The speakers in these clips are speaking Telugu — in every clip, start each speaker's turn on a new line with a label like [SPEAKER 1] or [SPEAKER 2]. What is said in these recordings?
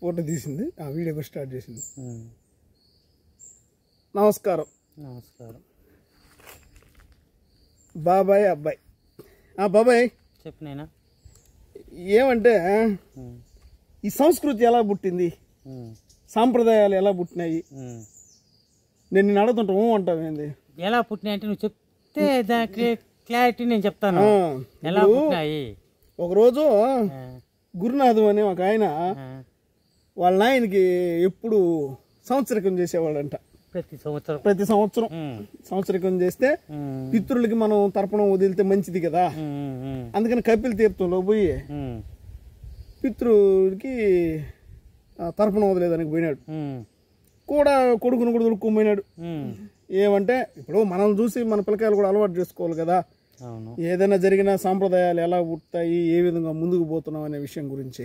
[SPEAKER 1] ఫోటో తీసింది, ఆ వీడియో కూడా స్టార్ట్ చేసింది. నమస్కారం.
[SPEAKER 2] నమస్కారం
[SPEAKER 1] బాబాయ్ అబ్బాయి. బాబాయ్
[SPEAKER 2] చెప్పు నైనా.
[SPEAKER 1] ఏమంటే ఈ సంస్కృతి ఎలా పుట్టింది, సాంప్రదాయాలు ఎలా పుట్టినాయి, నేను నిన్ను అడుగుతుంటా అంటావు ఏంది
[SPEAKER 2] ఎలా పుట్టినాయి అంటే నువ్వు చెప్తే దానికి క్లారిటీ నేను చెప్తాను. ఎలా పుట్టినాయి?
[SPEAKER 1] ఒకరోజు గురునాథం అనే ఒక ఆయన వాళ్ళ నాయనకి ఎప్పుడు సంవత్సరికం చేసేవాళ్ళంట. ప్రతి సంవత్సరం సంవత్సరికం చేస్తే పితృలకి మనం తర్పణం వదిలితే మంచిది కదా, అందుకని కపిల తీర్థంలో పోయి పితృలకి తర్పణం వదిలేదానికి పోయినాడు. కూడా కొడుకును కూడా దొరుకుని పోయినాడు. ఏమంటే ఇప్పుడు మనం చూసి మన పిల్లకాయలు కూడా అలవాటు చేసుకోవాలి కదా, ఏదైనా జరిగిన సాంప్రదాయాలు ఎలా పుట్టాయి, ఏ విధంగా ముందుకు పోతున్నాం అనే విషయం గురించి.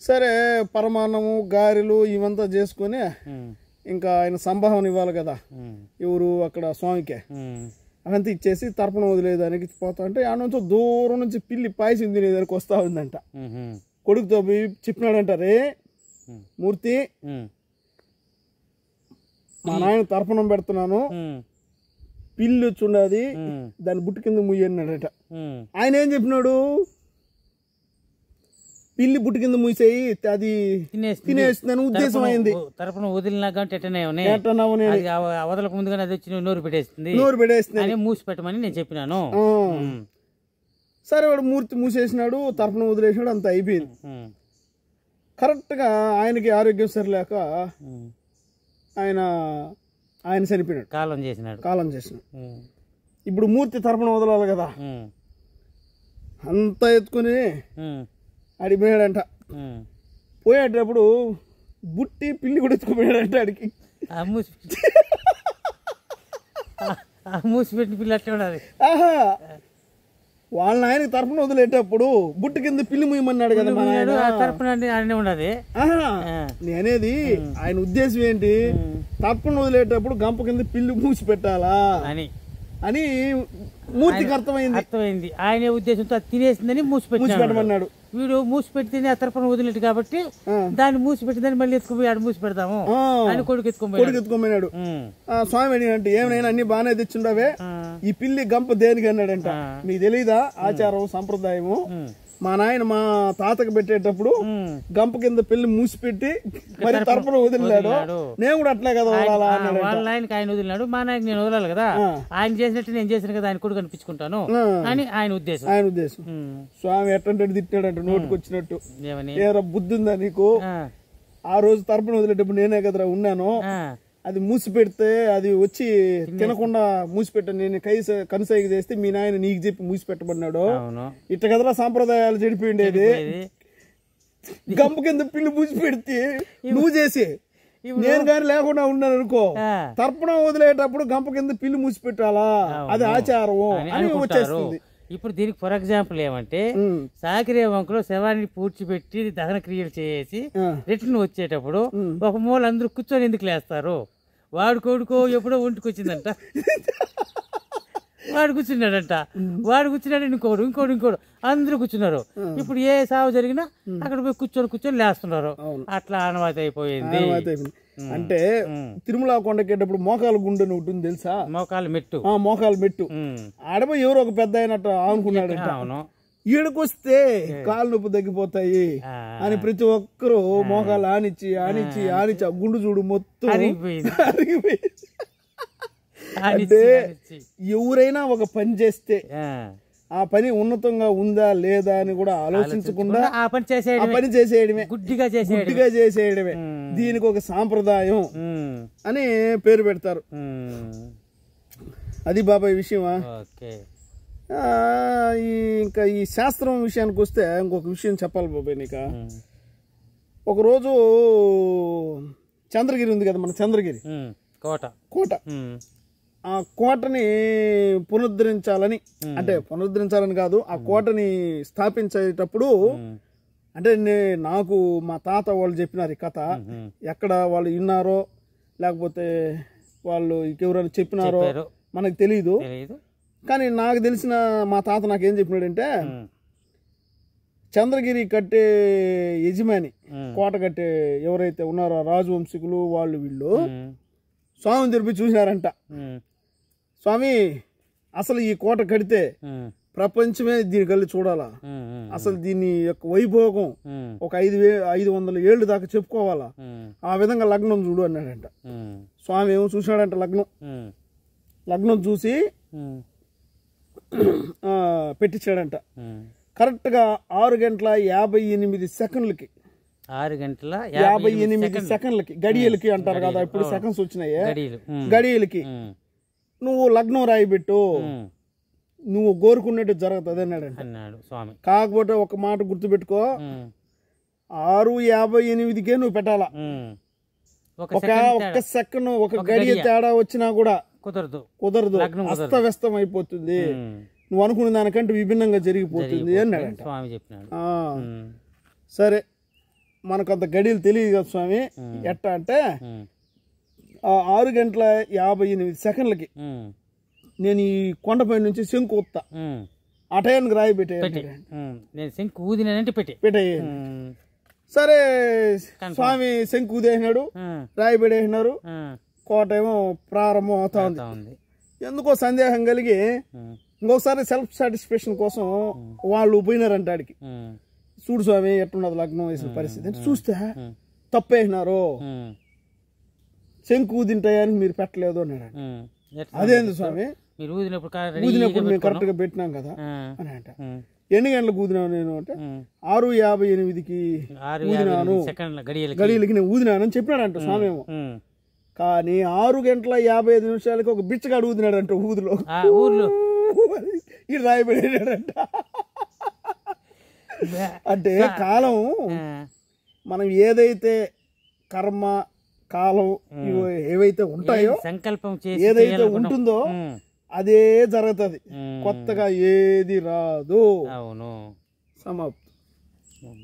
[SPEAKER 1] సరే పరమాన్నము గారెలు ఇవంతా చేసుకొని ఇంకా ఆయన సంభావన ఇవ్వాలి కదా, ఎవరు అక్కడ స్వామికే, అవంతా ఇచ్చేసి తర్పణం వదిలేదానికి పోతా అంటే ఆ నుంచి దూరం నుంచి పిల్లి పాయసం తినేదానికి వస్తా ఉందంట. కొడుకుతో పోయి చెప్పినాడంట, రే మూర్తి మా నాయన తర్పణం పెడుతున్నాను, పిల్లి వచ్చుండది, దాని బుట్టు కింద ముయ్యన్నాడట. ఆయన ఏం చెప్పినాడు, పిల్లి బుట్టు కింద మూసేయి అది తినేస్తుందని ఉద్దేశం అయింది.
[SPEAKER 2] తరపున వదిలినా వదలకు ముందుగానే అది వచ్చి నోరు పెట్టేస్తుంది మూసి పెట్టమని నేను చెప్పినాను.
[SPEAKER 1] సరే వాడు మూర్తి మూసేసినాడు, తరపున వదిలేసినాడు, అంత అయిపోయింది. కరెక్ట్ గా ఆయనకి ఆరోగ్యం సరిలేక ఆయన చనిపోయినాడు, కాలం చేసినాడు. ఇప్పుడు మూర్తి తరపున వదలాలి కదా, అంతా ఎత్తుకుని అడిపోయాడంట. పోయేటప్పుడు బుట్టి పిల్లి కూడా ఎత్తుకుపోయాడంట అడికి.
[SPEAKER 2] మూసిపెట్టిన పిల్లి అట్లా ఉన్నది.
[SPEAKER 1] వాళ్ళ ఆయనకి తరపున వదిలేటప్పుడు బుట్టు కింద పిల్లి ముయ్యమన్నాడు కదా
[SPEAKER 2] తరపున ఉన్నది.
[SPEAKER 1] నేనేది ఆయన ఉద్దేశం ఏంటి, తరపున వదిలేటప్పుడు గంప కింద పిల్లి మూసి పెట్టాలా అని మూర్తికి
[SPEAKER 2] అర్థమైంది. ఆయన ఉద్దేశంతో తినేసిందని మూసిపెట్టమన్నాడు. వీడు మూసి పెడితేనే ఆ తరపున వదిలేడు కాబట్టి దాన్ని మూసి పెట్టిందని మళ్ళీ ఎత్తుకుపోయి ఆడు మూసి పెడతాము అని కొడుకు ఎత్తుకుపోయినాడు.
[SPEAKER 1] స్వామి అడిగినట్టు ఏమైనా అన్ని బాగానే తెచ్చుండవే, ఈ పిల్లి గంప దేనికి అన్నాడంట. మీకు తెలీదా ఆచారం సంప్రదాయము, మా నాయన మా తాతకు పెట్టేటప్పుడు గంప కింద పిల్లి మూసి పెట్టి మరి తరపున వదిలినాడు, నేను కూడా అట్లే కదా వదలాలా అన్నాడు.
[SPEAKER 2] వాళ్ళ నాయనకి ఆయన వదిలినాడు, మా నాయనకి నేను వదలాలి కదా, ఆయన చేసినట్టు నేను చేసిన కదా ఆయన కొడుకు అనిపించుకుంటాను అని ఆయన ఉద్దేశం. స్వామి ఎట్టంటే తిట్టాడంట నోటికి వచ్చినట్టు. ఏరా బుద్ధి ఉందా నీకు, ఆ రోజు తరపున వదిలేటప్పుడు నేనే కదరా ఉన్నాను, అది మూసి పెడితే అది వచ్చి తినకుండా మూసి పెట్టాను, నేను కనుసైగ చేస్తే మీ నాయన నీకు చెప్పి మూసి పెట్టమన్నాడు. ఇట్ట కదరా సాంప్రదాయాలు చెడిపోయిండేది. గంప కింద పిల్లి మూసి పెడితే నువ్వు చేసి నేను కానీ లేకుండా ఉన్నాను అనుకో, తర్పణం వదిలేటప్పుడు గంప కింద పిల్లి మూసి పెట్టాలా, అది ఆచారం అని వచ్చేస్తుంది. ఇప్పుడు దీనికి ఫర్ ఎగ్జాంపుల్ ఏమంటే సాకిరే వంకలో శవాన్ని పూడ్చిపెట్టి దహన క్రియలు చేసి రిటర్న్ వచ్చేటప్పుడు ఒక మూల అందరూ కూర్చొని ఎందుకు లేస్తారు, వాడు కొడుకో ఎప్పుడో ఒంటికి వచ్చిందంట, వాడు కూర్చున్నాడంట, ఇంకోడు అందరూ కూర్చున్నారు. ఇప్పుడు ఏ సాగు జరిగినా అక్కడ పోయి కూర్చొని లేస్తున్నారు. అట్లా అనుమతి అయిపోయింది.
[SPEAKER 1] అంటే తిరుమల కొండకేటప్పుడు మోకాలు గుండె ఒకటి ఉంది తెలుసా, మోకాలు మెట్టు ఆడపోయి ఎవరో ఒక పెద్ద అయినట్టు అనుకున్నాడంట. ఈడకొస్తే కాలు నొప్పి తగ్గిపోతాయి అని ప్రతి ఒక్కరు మోకాలు ఆనిచ్చి ఆ గుండు చూడు మొత్తం అరిగిపోయి. అంటే ఎవరైనా ఒక పని చేస్తే ఆ పని ఉన్నతంగా ఉందా లేదా అని కూడా ఆలోచించకుండా ఆ పని చేసేయడమే, గుడ్డిగా చేసేయడమే దీనికి ఒక సాంప్రదాయం అని పేరు పెడతారు. అది బాబాయ్ విషయమా. ఇంకా ఈ శాస్త్రం విషయానికి వస్తే ఇంకొక విషయం చెప్పాలి బాబాయ్ నీకు. ఒకరోజు చంద్రగిరి ఉంది కదా, మన చంద్రగిరి కోట, ఆ కోటని పునరుద్ధరించాలని, అంటే పునరుద్ధరించాలని కాదు, ఆ కోటని స్థాపించేటప్పుడు అంటే నాకు మా తాత వాళ్ళు చెప్పినారు ఈ కథ. ఎక్కడ వాళ్ళు విన్నారో లేకపోతే వాళ్ళు ఎవరైనా చెప్పినారో మనకు తెలీదు, కానీ నాకు తెలిసిన మా తాత నాకేం చెప్పినాడంటే, చంద్రగిరి కట్టే యజమాని కోట కట్టే ఎవరైతే ఉన్నారో రాజవంశీకులు వాళ్ళు వీళ్ళు స్వామిని తిరిపి చూసినారంట. స్వామి అసలు ఈ కోట కడితే ప్రపంచమే దీని కళ్ళి చూడాలా, అసలు దీని యొక్క వైభోగం ఒక 500 ఏళ్ళు దాకా చెప్పుకోవాలా, ఆ విధంగా లగ్నం చూడు అన్నాడంట. స్వామి ఏమో చూసినాడంట లగ్నం చూసి పెట్టించాడంట. కరెక్ట్గా 6:58 6:58 గడియలకి అంటారు కదా, ఇప్పుడు సెకండ్స్ వచ్చినాయి, గడియలకి నువ్వు లగ్నం రాయిబెట్టు, నువ్వు కోరుకున్నట్టు జరుగుతుంది అన్నాడు స్వామి. కాకపోతే ఒక మాట గుర్తుపెట్టుకో, 6:58కే నువ్వు పెట్టాలా. ఒక్క సెకండ్ ఒక గడియ తేడా వచ్చినా కూడా కుదరదు, అస్తవ్యస్తం అయిపోతుంది, నువ్వు అనుకున్న దానికంటే విభిన్నంగా జరిగిపోతుంది అన్నాడంట స్వామి చెప్పినాడు. సరే మనకు అంత గడియలు తెలియదు కదా స్వామి, ఎట్టా అంటే 6:58 నేను ఈ కొండపై నుంచి శంకు ఊత్తా, అటయానికి రాయి పెట్టేయండి. సరే స్వామి శంకు ఊదేసినాడు, రాయి పెట్టేసినారు, కోట ఏమో ప్రారంభం అవుతా ఉంది. ఎందుకో సందేహం కలిగి ఇంకొకసారి సెల్ఫ్ సాటిస్ఫాక్షన్ కోసం వాళ్ళు పోయినారంట ఆడికి. చూడు స్వామి ఎట్టున్నది లగ్నం వేసిన పరిస్థితి చూస్తే తప్పేసినారు, శంకు ఊదింటాయని మీరు పెట్టలేదు అన్నాడు. అదేంది స్వామి, ఊదినప్పుడు మేము కరెక్ట్ గా పెట్టినాం కదా అని అంట. ఎన్ని గంటలకు ఊదినాను నేను అంటే 6:58కి ఊదినాను, గడియలకి నేను ఊదినానని చెప్పినాడంట స్వామి ఏమో. కానీ 6:55 ఒక బిచ్చగాడు ఊదినాడంట ఊదిలో, ఇది రాయబడినాడంట. అంటే కాలం మనం ఏదైతే కర్మ కాలం ఏవైతే ఉంటాయో, సంకల్పం ఏదైతే ఉంటుందో అదే జరుగుతుంది, కొత్తగా ఏది రాదు. సమాప్తం.